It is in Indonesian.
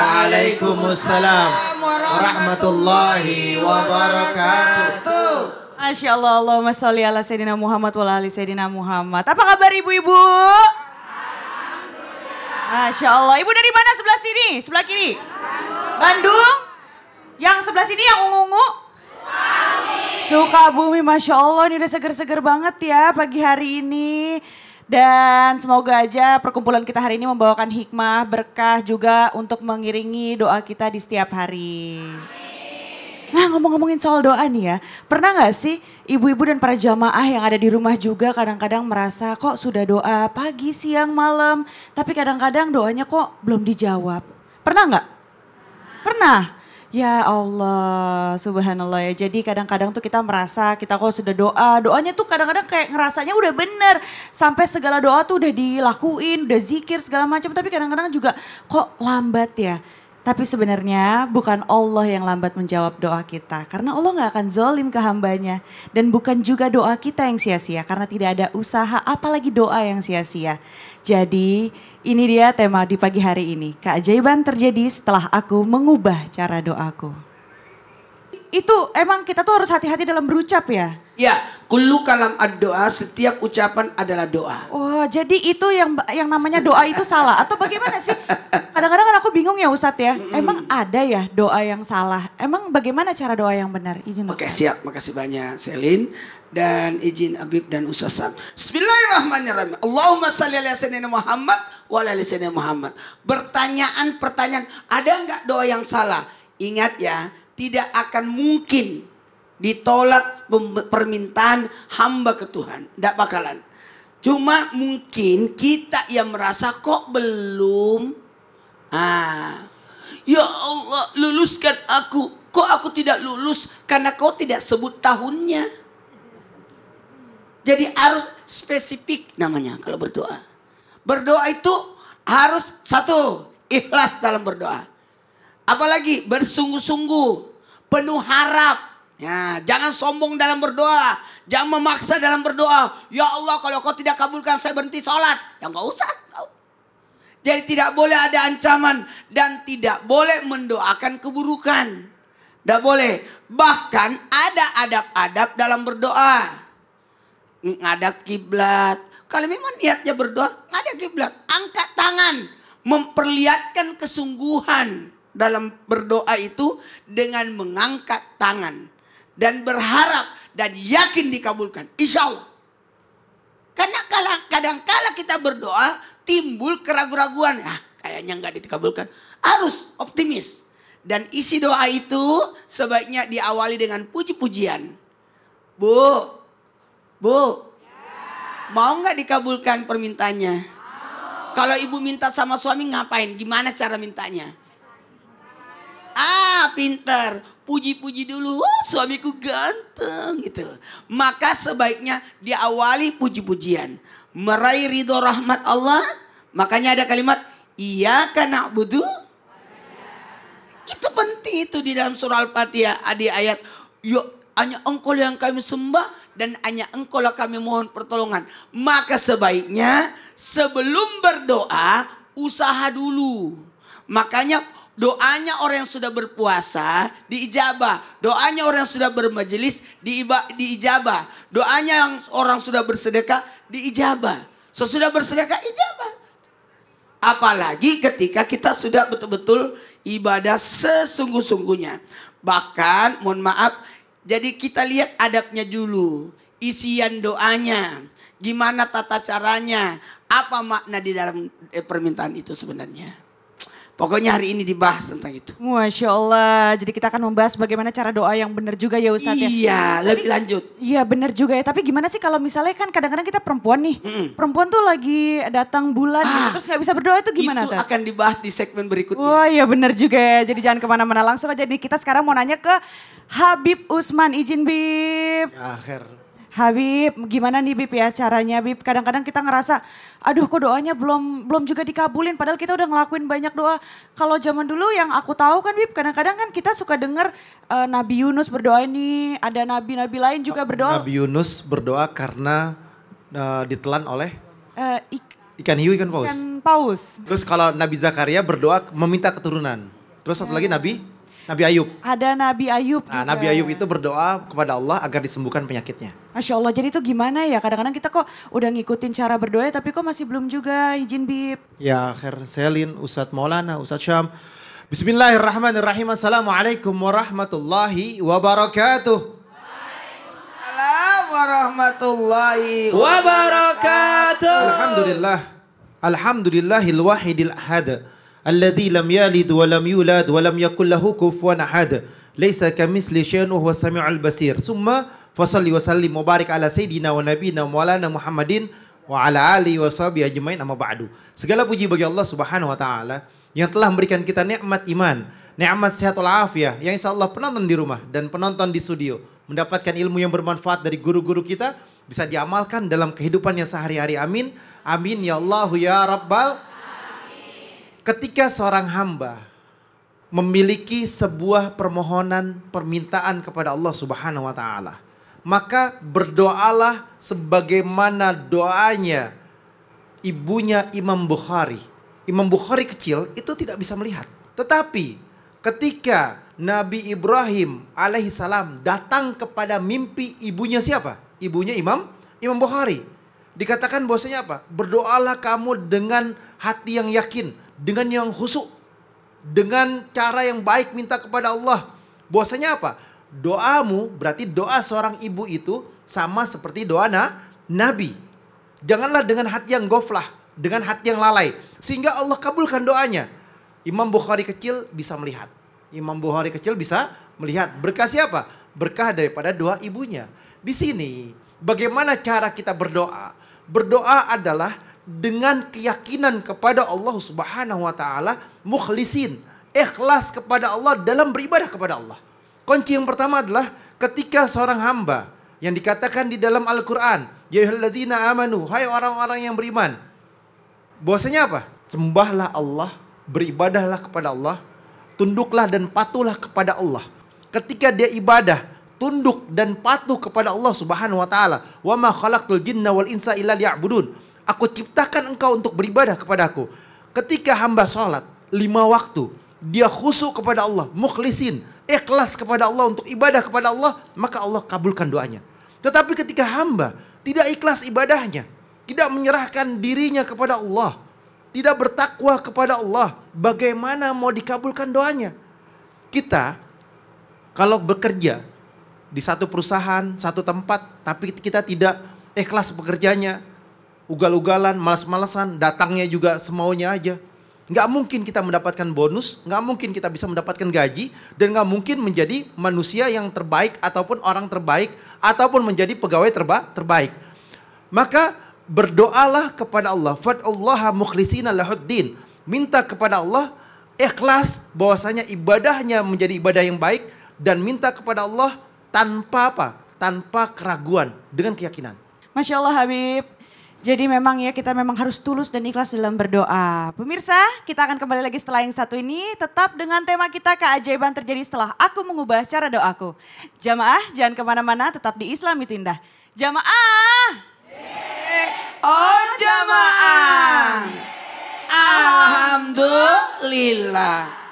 Waalaikumsalam warahmatullahi wabarakatuh. Masya Allah, Allahumma sholli ala Sayyidina Muhammad wa ala ali Sayyidina Muhammad. Apa kabar ibu-ibu? Masya Allah, ibu dari mana sebelah sini? Sebelah kiri? Bandung? Yang sebelah sini yang ungu-ungu? Sukabumi, Masya Allah ini udah seger-seger banget ya pagi hari ini. Dan semoga aja perkumpulan kita hari ini membawakan hikmah, berkah juga untuk mengiringi doa kita di setiap hari. Nah ngomong-ngomongin soal doa nih ya, pernah gak sih ibu-ibu dan para jamaah yang ada di rumah juga kadang-kadang merasa kok sudah doa pagi, siang, malam, tapi kadang-kadang doanya kok belum dijawab. Pernah gak? Pernah? Ya Allah, subhanallah ya. Jadi kadang-kadang tuh kita merasa kita kok sudah doa, doanya tuh kadang-kadang kayak ngerasanya udah bener. Sampai segala doa tuh udah dilakuin, udah zikir segala macam. Tapi kadang-kadang juga kok lambat ya. Tapi sebenarnya bukan Allah yang lambat menjawab doa kita. Karena Allah gak akan zolim ke hambanya. Dan bukan juga doa kita yang sia-sia. Karena tidak ada usaha apalagi doa yang sia-sia. Jadi ini dia tema di pagi hari ini. Keajaiban terjadi setelah aku mengubah cara doaku. Itu emang kita tuh harus hati-hati dalam berucap ya? Ya, kullu kalam ad-doa, setiap ucapan adalah doa. Oh, jadi itu yang namanya doa itu salah atau bagaimana sih? Kadang-kadang kan aku bingung ya Ustadz ya. Emang ada ya doa yang salah? Emang bagaimana cara doa yang benar? Izin Ustadz. Oke, siap. Makasih banyak Selin dan izin Habib dan Ustaz Sam. Bismillahirrahmanirrahim. Allahumma shalli ala sayyidina Muhammad wa ala ali sayyidina Muhammad. Pertanyaan, ada enggak doa yang salah? Ingat ya, tidak akan mungkin ditolak permintaan hamba ke Tuhan. Tidak bakalan. Cuma mungkin kita yang merasa kok belum. Ya Allah, luluskan aku. Kok aku tidak lulus? Karena kau tidak sebut tahunnya. Jadi harus spesifik namanya kalau berdoa. Berdoa itu harus satu, ikhlas dalam berdoa. Apalagi bersungguh-sungguh, penuh harap. Ya, jangan sombong dalam berdoa, jangan memaksa dalam berdoa. Ya Allah, kalau kau tidak kabulkan saya berhenti sholat. Ya enggak usah. Jadi tidak boleh ada ancaman dan tidak boleh mendoakan keburukan. Tidak boleh. Bahkan ada adab-adab dalam berdoa. Ngadap kiblat. Kalau memang niatnya berdoa, ngadap kiblat. Angkat tangan, memperlihatkan kesungguhan dalam berdoa itu dengan mengangkat tangan dan berharap dan yakin dikabulkan, insya Allah. Karena kadang-kala kita berdoa timbul keraguan-raguan, kayaknya nggak dikabulkan. Harus optimis dan isi doa itu sebaiknya diawali dengan puji-pujian. Bu, mau nggak dikabulkan permintaannya? Kalau ibu minta sama suami ngapain? Gimana cara mintanya? Pinter. Puji-puji dulu. Suamiku ganteng gitu. Maka sebaiknya diawali puji-pujian. Meraih ridho rahmat Allah. Makanya ada kalimat iyyaka na'budu. Itu penting itu di dalam surah Al-Fatihah. Ada ayat hanya engkau yang kami sembah dan hanya engkau lah kami mohon pertolongan. Maka sebaiknya sebelum berdoa usaha dulu. Makanya doanya orang yang sudah berpuasa diijabah. Doanya orang yang sudah bermajelis diijabah. Doanya yang orang sudah bersedekah diijabah. Sesudah bersedekah ijabah. Apalagi ketika kita sudah betul-betul ibadah sesungguh-sungguhnya. Bahkan mohon maaf, jadi kita lihat adabnya dulu. Isian doanya. Gimana tata caranya. Apa makna di dalam permintaan itu sebenarnya. Pokoknya hari ini dibahas tentang itu. Masya Allah. Jadi kita akan membahas bagaimana cara doa yang benar juga ya Ustadz ya. Iya, lebih lanjut. Iya benar juga ya. Tapi gimana sih kalau misalnya kan kadang-kadang kita perempuan nih. Perempuan tuh lagi datang bulan gitu, terus gak bisa berdoa itu gimana tuh? Itu akan dibahas di segmen berikutnya. Wah iya benar juga ya. Jadi jangan kemana-mana, langsung aja. Jadi kita sekarang mau nanya ke Habib Usman. Izin Bib. Ya, Habib, gimana nih Bib ya caranya Bib? Kadang-kadang kita ngerasa, aduh kok doanya belum juga dikabulin. Padahal kita udah ngelakuin banyak doa. Kalau zaman dulu yang aku tahu kan Bib, kadang-kadang kan kita suka dengar Nabi Yunus berdoa ini. Ada nabi-nabi lain juga berdoa. Nabi Yunus berdoa karena ditelan oleh? Ikan hiu, ikan paus. Ikan paus. Terus kalau Nabi Zakaria berdoa meminta keturunan. Terus satu lagi Nabi Ayub. Ada Nabi Ayub Nah, juga. Nabi Ayub itu berdoa kepada Allah agar disembuhkan penyakitnya. Masya Allah, jadi itu gimana ya? Kadang-kadang kita kok udah ngikutin cara berdoa tapi kok masih belum juga, izin Bib. Ya, Khair Selin, Ustadz Maulana, Ustadz Syam. Bismillahirrahmanirrahim. Assalamualaikum warahmatullahi wabarakatuh. Assalamualaikum warahmatullahi Wabarakatuh. Alhamdulillah. Alhamdulillahil wahidil ahad. Alladzi lam yalid wa lam yulad wa lam yakul lahu kufuwan ahad. Laisa kamitsli syai'un wa huwas samiul basir. Summa fasalli wa sallim wa barik ala sayidina wa nabiyina maulana Muhammadin wa ala alihi wa sahbihi ajmain amma ba'du. Segala puji bagi Allah Subhanahu wa taala yang telah memberikan kita nikmat iman, nikmat sehat walafiat, yang insyaallah penonton di rumah dan penonton di studio mendapatkan ilmu yang bermanfaat dari guru-guru kita, bisa diamalkan dalam kehidupannya sehari-hari. Amin. Amin ya Allah ya Rabbal. Ketika seorang hamba memiliki sebuah permohonan, permintaan kepada Allah Subhanahu wa taala, maka berdoalah sebagaimana doanya ibunya Imam Bukhari. Imam Bukhari kecil itu tidak bisa melihat. Tetapi ketika Nabi Ibrahim alaihissalam datang kepada mimpi ibunya siapa? Ibunya Imam Bukhari. Dikatakan bahwasanya apa? Berdoalah kamu dengan hati yang yakin, dengan yang khusyuk, dengan cara yang baik minta kepada Allah. Bahwasanya apa? Doamu berarti doa seorang ibu itu sama seperti doa Nabi. Janganlah dengan hati yang goflah, dengan hati yang lalai, sehingga Allah kabulkan doanya. Imam Bukhari kecil bisa melihat. Imam Bukhari kecil bisa melihat. Berkah siapa? Berkah daripada doa ibunya. Di sini bagaimana cara kita berdoa? Berdoa adalah dengan keyakinan kepada Allah Subhanahu wa taala, mukhlisin, ikhlas kepada Allah dalam beribadah kepada Allah. Kunci yang pertama adalah ketika seorang hamba yang dikatakan di dalam Al-Qur'an, ya ayyuhalladzina amanu, hai orang-orang yang beriman. Bahwasanya apa? Sembahlah Allah, beribadahlah kepada Allah, tunduklah dan patuhlah kepada Allah. Ketika dia ibadah, tunduk dan patuh kepada Allah Subhanahu wa taala. Wa ma khalaqtul jinna wal insa illa liya'budun. Aku ciptakan engkau untuk beribadah kepadaku. Ketika hamba sholat 5 waktu, dia khusyuk kepada Allah, mukhlisin, ikhlas kepada Allah untuk ibadah kepada Allah, maka Allah kabulkan doanya. Tetapi ketika hamba tidak ikhlas ibadahnya, tidak menyerahkan dirinya kepada Allah, tidak bertakwa kepada Allah, bagaimana mau dikabulkan doanya? Kita kalau bekerja di satu perusahaan, satu tempat, tapi kita tidak ikhlas bekerjanya, ugal-ugalan, malas-malasan, datangnya juga semaunya aja, nggak mungkin kita mendapatkan bonus, nggak mungkin kita bisa mendapatkan gaji, dan nggak mungkin menjadi manusia yang terbaik ataupun orang terbaik ataupun menjadi pegawai terbaik. Maka berdoalah kepada Allah, fad'ullaha mukhlishina lahuddin, minta kepada Allah ikhlas bahwasanya ibadahnya menjadi ibadah yang baik, dan minta kepada Allah tanpa apa? Tanpa keraguan, dengan keyakinan. Masya Allah Habib. Jadi memang ya kita memang harus tulus dan ikhlas dalam berdoa. Pemirsa, kita akan kembali lagi setelah yang satu ini. Tetap dengan tema kita keajaiban terjadi setelah aku mengubah cara doaku. Jamaah jangan kemana-mana, tetap di Islam itu indah. Jamaah. Oh jamaah. Alhamdulillah.